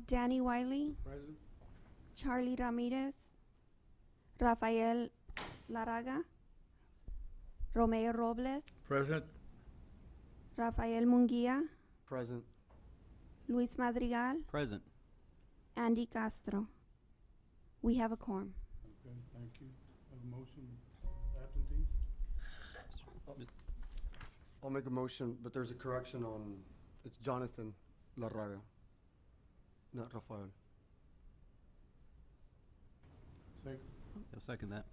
Danny Wiley, Present. Charlie Ramirez, Rafael Laraga, Romeo Robles, Present. Rafael Munguia, Present. Luis Madrigal, Present. Andy Castro. We have a quorum. Okay, thank you. Have a motion, absentees? I'll make a motion, but there's a correction on, it's Jonathan Larraga, not Rafael. Second. I'll second that.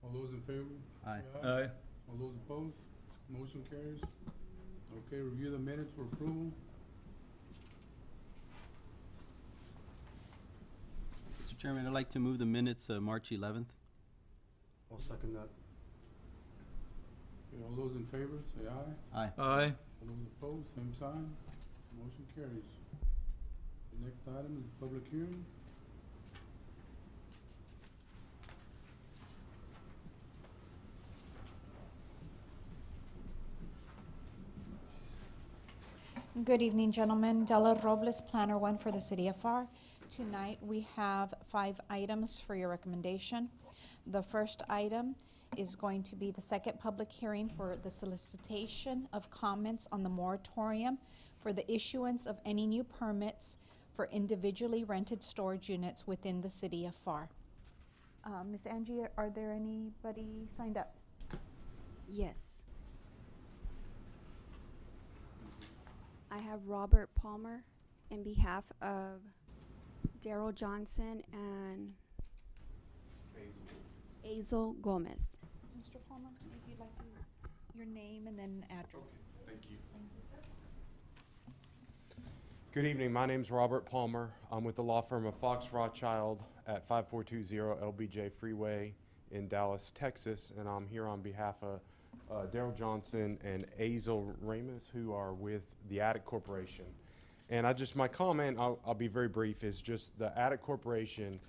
All those in favor? Aye. Say Aye. All those opposed? Motion carries. Okay, review the minutes for approval. Mr. Chairman, I'd like to move the minutes of March 11th. I'll second that. Okay, all those in favor, say aye. Aye. Aye. All those opposed, same sign. Motion carries. The next item is public hearing. Good evening, gentlemen. Della Robles, Planner 1 for the City of Pharr. Tonight, we have 5 items for your recommendation. The first item is going to be the second public hearing for the solicitation of comments on the moratorium for the issuance of any new permits for individually rented storage units within the City of Pharr. Ms. Angie, are there anybody signed up? Yes. I have Robert Palmer in behalf of Daryl Johnson and Azel Gomez. Mr. Palmer, if you'd like to, your name and then address. Thank you. Good evening. My name's Robert Palmer. I'm with the law firm of Fox Rothschild at 5420 LBJ Freeway in Dallas, Texas, and I'm here on behalf of Daryl Johnson and Azel Ramus, who are with the Attic Corporation. And my comment, I'll be very brief, is just the Attic Corporation,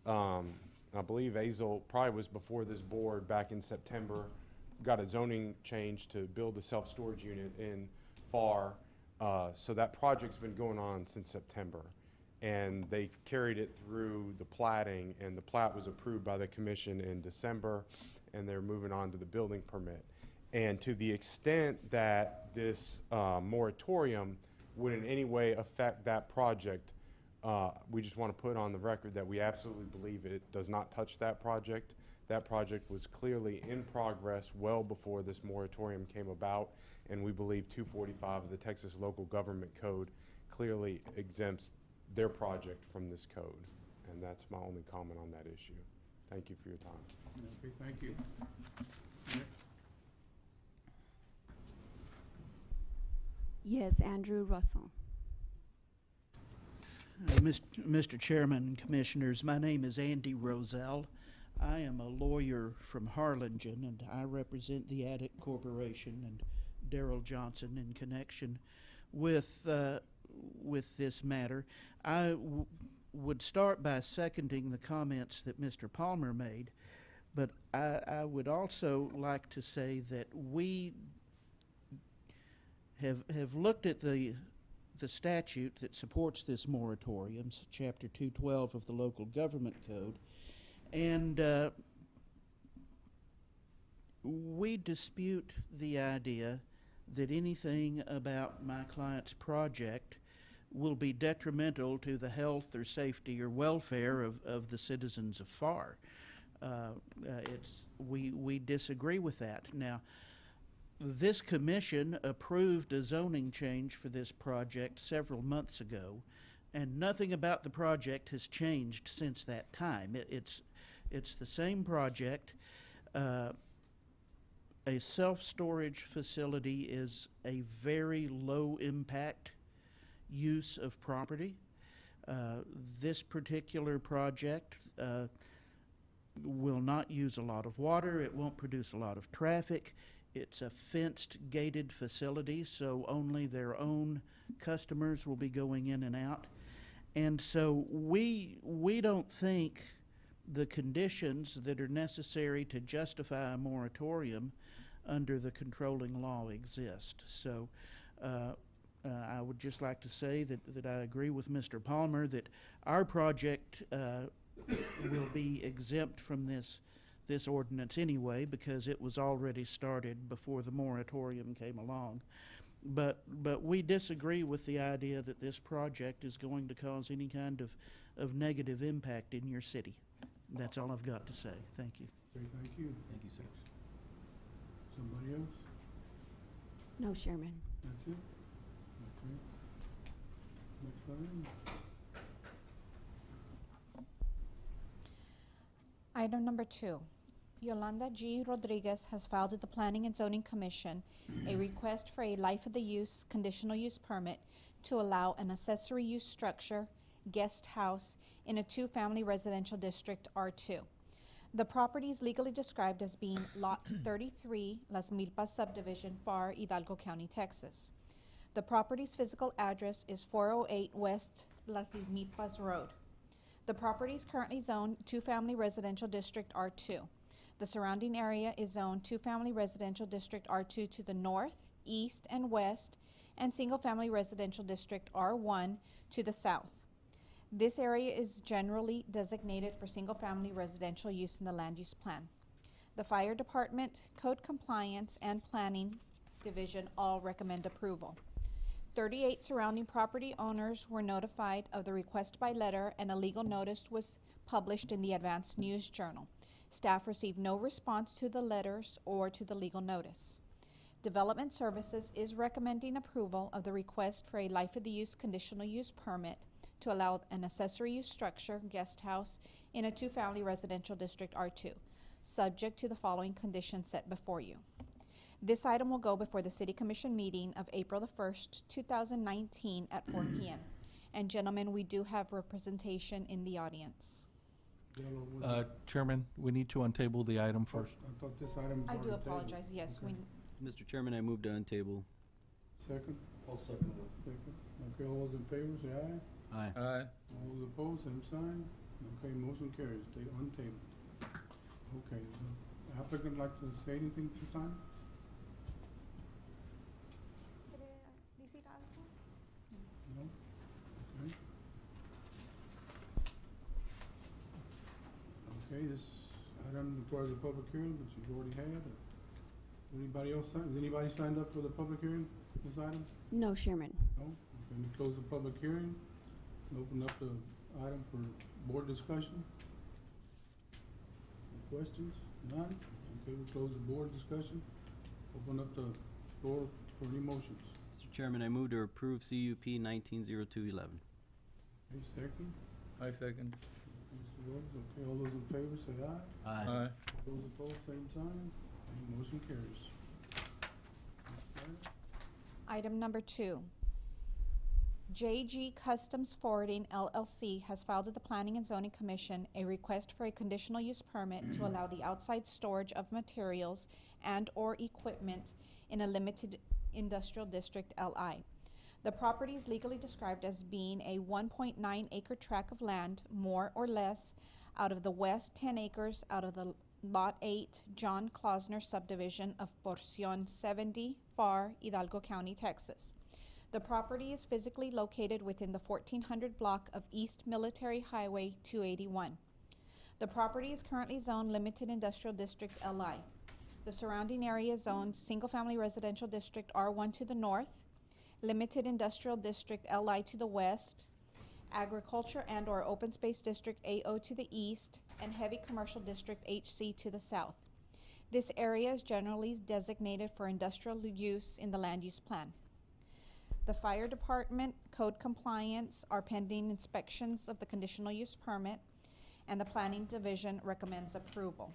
I believe Azel probably was before this board back in September, got a zoning change to build a self-storage unit in Pharr. So that project's been going on since September. And they've carried it through the platting, and the plat was approved by the commission in December, and they're moving on to the building permit. And to the extent that this moratorium would in any way affect that project, we just want to put on the record that we absolutely believe it does not touch that project. That project was clearly in progress well before this moratorium came about, and we believe 245 of the Texas Local Government Code clearly exempts their project from this code. And that's my only comment on that issue. Thank you for your time. Okay, thank you. Next. Yes, Andrew Russell. Mr. Chairman and Commissioners, my name is Andy Roselle. I am a lawyer from Harlingen, and I represent the Attic Corporation and Daryl Johnson in connection with this matter. I would start by seconding the comments that Mr. Palmer made, but I would also like to say that we have looked at the statute that supports this moratorium, Chapter 212 of the Local Government Code, and we dispute the idea that anything about my client's project will be detrimental to the health or safety or welfare of the citizens of Pharr. We disagree with that. Now, this commission approved a zoning change for this project several months ago, and nothing about the project has changed since that time. It's the same project. A self-storage facility is a very low-impact use of property. This particular project will not use a lot of water. It won't produce a lot of traffic. It's a fenced, gated facility, so only their own customers will be going in and out. And so we don't think the conditions that are necessary to justify a moratorium under the controlling law exist. So I would just like to say that I agree with Mr. Palmer that our project will be exempt from this ordinance anyway because it was already started before the moratorium came along. But we disagree with the idea that this project is going to cause any kind of negative impact in your city. That's all I've got to say. Thank you. Okay, thank you. Thank you, sir. Somebody else? No, Chairman. That's it? Okay. Next item? Item number 2, Yolanda G. Rodriguez has filed with the Planning and Zoning Commission a request for a life of the use conditional use permit to allow an accessory use structure, guest house, in a 2-family residential district R2. The property is legally described as being Lot 33, Las Milpas subdivision, Pharr, Hidalgo County, Texas. The property's physical address is 408 West Las Milpas Road. The property is currently zoned 2-family residential district R2. The surrounding area is zoned 2-family residential district R2 to the north, east, and west, and single-family residential district R1 to the south. This area is generally designated for single-family residential use in the land use plan. The Fire Department, Code Compliance, and Planning Division all recommend approval. 38 surrounding property owners were notified of the request by letter, and a legal notice was published in the Advance News Journal. Staff received no response to the letters or to the legal notice. Development Services is recommending approval of the request for a life of the use conditional use permit to allow an accessory use structure, guest house, in a 2-family residential district R2, subject to the following conditions set before you. This item will go before the City Commission meeting of April the 1st, 2019 at 4 p.m. And gentlemen, we do have representation in the audience. Yellow, was it- Chairman, we need to untable the item first. I thought this item was I already do tabled. apologize, yes, Okay. Mr. Chairman, I move to untable. Second? I'll second that. Second. Okay, all those in favor, say aye. Aye. Aye. All those opposed, same sign. Okay, motion carries. Stay untabled. Okay, so applicant like to say anything this time? No? Okay. Okay, this item requires a public hearing, which you've already had. Anybody else has anybody signed up for the public hearing, this item? No, Chairman. No? Okay, we close the public hearing and open up the item for board discussion. Any questions? None? Okay, we close the board discussion. Open up the floor for any motions. Mr. Chairman, I move to approve CUP 190211. Okay, second. I second. Mr. Rhodes, okay, all those in favor say aye. Aye. All those opposed, same sign. And motion carries. Next item. Item number 2. JG Customs Forwarding LLC has filed with the Planning and Zoning Commission a request for a conditional use permit to allow the outside storage of materials and/or equipment in a limited industrial district LI. The property is legally described as being a 1.9 acre tract of land, more or less, out of the west 10 acres out of the Lot 8 John Klausner subdivision of Porcion 70, Pharr, Hidalgo County, Texas. The property is physically located within the 1400 block of East Military Highway 281. The property is currently zoned Limited Industrial District LI. The surrounding area is zoned Single Family Residential District R1 to the north, Limited Industrial District LI to the west, Agriculture and/or Open Space District AO to the east, and Heavy Commercial District HC to the south. This area is generally designated for industrial use in the land use plan. The Fire Department, Code Compliance are pending inspections of the conditional use permit, and the Planning Division recommends approval.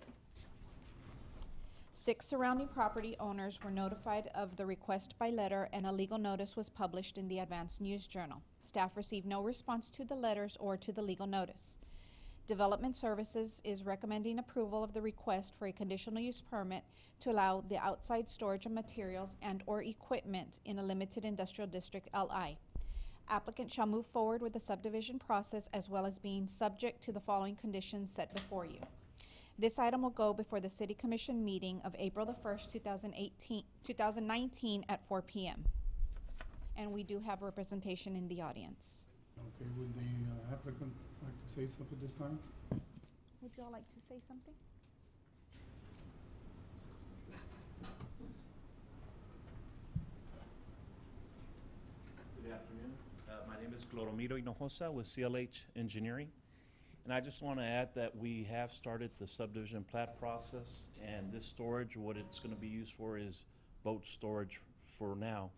6 surrounding property owners were notified of the request by letter, and a legal notice was published in the Advance News Journal. Staff received no response to the letters or to the legal notice. Development Services is recommending approval of the request for a conditional use permit to allow the outside storage of materials and/or equipment in a limited industrial district LI. Applicant shall move forward with the subdivision process as well as being subject to the following conditions set before you. This item will go before the City Commission meeting of April the 1st, 2019 at 4 p.m. and we do have representation in the audience. Okay, would the applicant like to say something this time? Would you all like to say something? Good afternoon. My name is Cloromiro Hinojosa with CLH Engineering. And I just want to add that we have started the subdivision plat process, and this storage, what it's going to be used for is boat storage for now.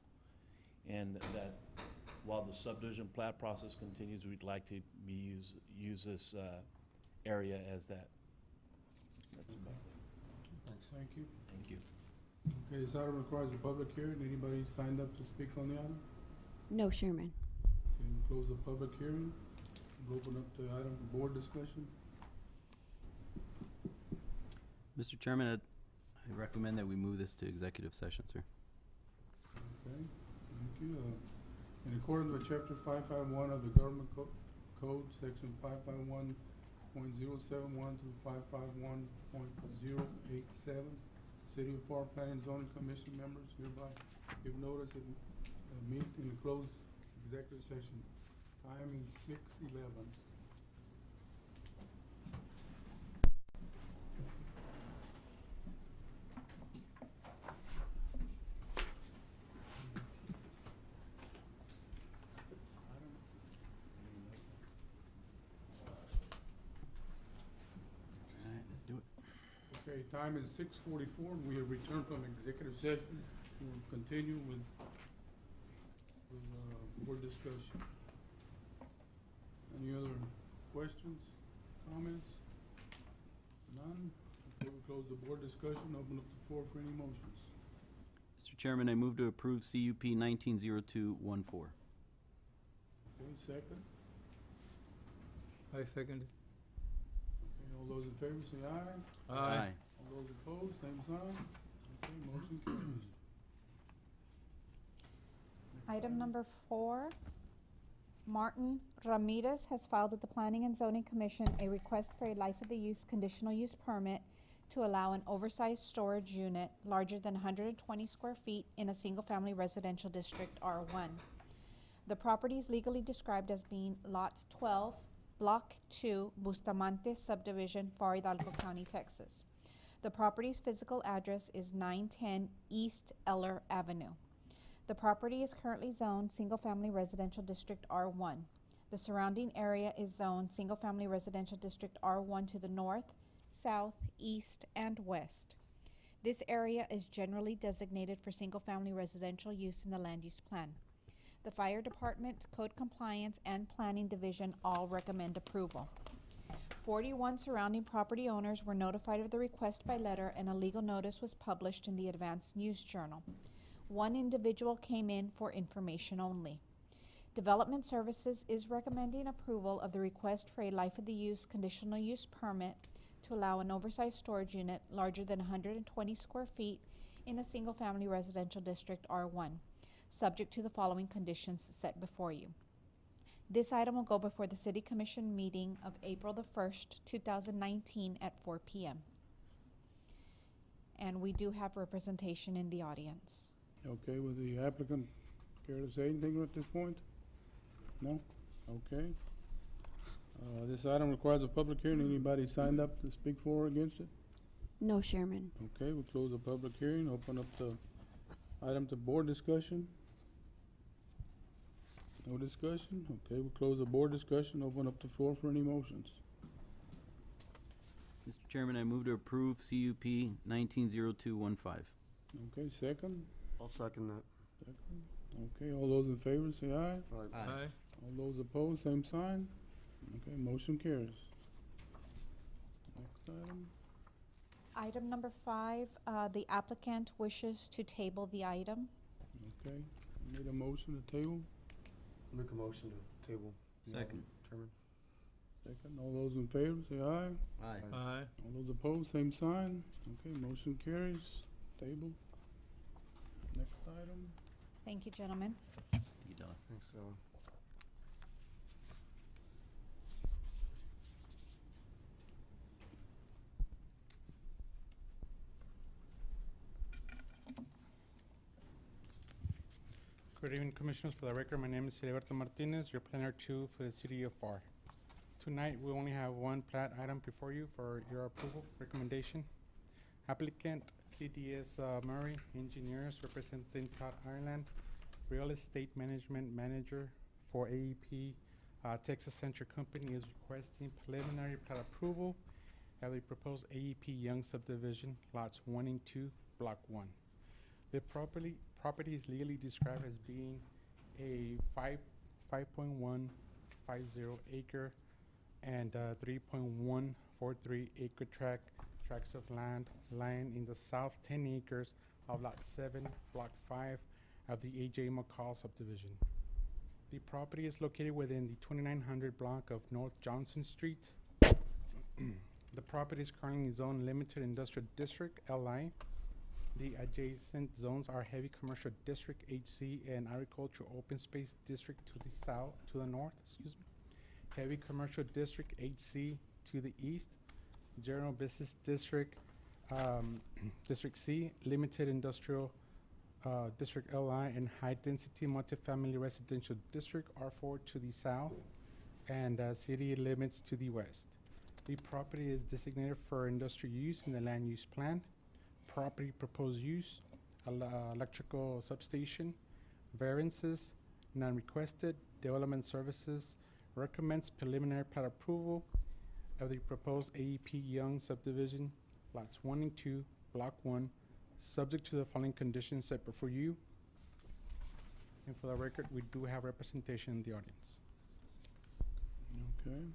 And that while the subdivision plat process continues, we'd like to use this area as that. That's about it. Thank you. Thank you. Okay, this item requires a public hearing. Anybody signed up to speak on the item? No, Chairman. Okay, we'll close the public hearing. We'll open up the item for board discussion. Mr. Chairman, I recommend that we move this to executive session, sir. Okay, thank you. In accordance with chapter 551 of the Government Code, section 551.071 through 551.087, City of Pharr Planning and Zoning Commission members hereby give notice and meet in the closed executive session. Time is 6:11. All right, let's do it. Okay, time is 6:44. We have returned from executive session. We'll continue with board discussion. Any other questions, comments? None? Okay, we'll close the board discussion, open up the floor for any motions. Mr. Chairman, I move to approve CUP 190214. Okay, second. I second. Okay, all those in favor say aye. All those opposed, same sign. Okay, motion carries. Item number 4, Martin Ramirez has filed with the Planning and Zoning Commission a request for a life of the use conditional use permit to allow an oversized storage unit larger than 120 square feet in a single-family residential district R1. The property is legally described as being Lot 12, Block 2, Bustamante Subdivision, Pharr, Hidalgo County, Texas. The property's physical address is 910 East Eller Avenue. The property is currently zoned Single-Family Residential District R1. The surrounding area is zoned Single-Family Residential District R1 to the north, south, east, and west. This area is generally designated for single-family residential use in the land use plan. The Fire Department, Code Compliance, and Planning Division all recommend approval. 41 surrounding property owners were notified of the request by letter, and a legal notice was published in the Advance News Journal. One individual came in for information only. Development Services is recommending approval of the request for a life of the use conditional use permit to allow an oversized storage unit larger than 120 square feet in a single-family residential district R1, subject to the following conditions set before you. This item will go before the City Commission meeting of April the 1st, 2019 at 4 p.m. And we do have representation in the audience. Okay, would the applicant care to say anything at this point? No? Okay. This item requires a public hearing. Anybody signed up to speak for or against it? No, Chairman. Okay, we'll close the public hearing, open up the item to board discussion. No discussion? Okay, we'll close the board discussion, open up the floor for any motions. Mr. Chairman, I move to approve CUP 190215. Okay, second? I'll second that. Second. Okay, all those in favor say aye. Aye. All those opposed, same sign. Okay, motion carries. Next item. Item number 5, the applicant wishes to table the item. Okay, made a motion to table. Make a motion to table. the item, Second. Chairman. Second, all those in favor say aye. Aye. Aye. All those opposed, same sign. Okay, motion carries. Table. Next item. Thank you, gentlemen. You done. Thanks, Good evening, Commissioners. For the record, my name is Heriberto Martinez, your planner 2 for the city of Pharr. Tonight, we only have one plat item before you for your approval recommendation. Applicant CDS Murray, engineers representing Todd Ireland, real estate management manager for AEP Texas Central Company is requesting preliminary plat approval of the proposed AEP Young subdivision, lots 1 and 2, block 1. The property is legally described as being a 5.150 acre and 3.143 acre tracts of land lying in the south 10 acres of lot 7, block 5 of the A.J. McCall subdivision. The property is located within the 2900 block of North Johnson Street. The property is currently zoned Limited Industrial District, LI. The adjacent zones are Heavy Commercial District, HC, and Agricultural Open Space District to the north, Heavy Commercial District, HC, to the east. General Business District, District C, Limited Industrial District, LI, and High Density Multifamily Residential District, R4, to the south, and city limits to the west. The property is designated for industrial use in the land use plan. Property proposed use, electrical substation, variances, non-requested, development services, recommends preliminary plat approval of the proposed AEP Young subdivision, lots 1 and 2, block 1, subject to the following conditions set before you. And for the record, we do have representation in the audience. Okay.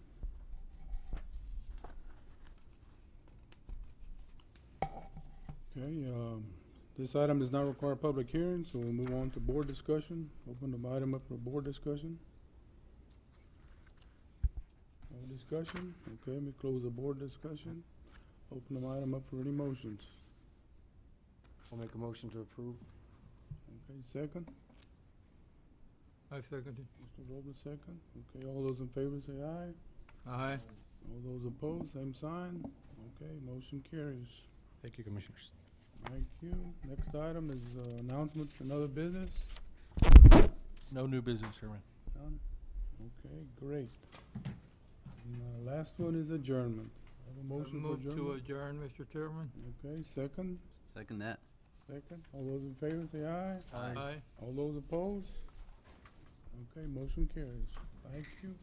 Okay, this item does not require public hearing, so we'll move on to board discussion. Open the item up for board discussion. No discussion? Okay, let me close the board discussion. Open the item up for any motions. I'll make a motion to approve. Okay, second. I second it. Mr. Robles, second. Okay, all those in favor say aye. Aye. All those opposed, same sign. Okay, motion carries. Thank you, Commissioners. Thank you. Next item is announcements and other business. No new business, Chairman. None? Okay, great. And last one is adjournment. Have a motion for Move to adjournment? adjourn, Mr. Chairman. Okay, second. Second that. Second. All those in favor say aye. Aye. All those opposed? Okay, motion carries. Thank you.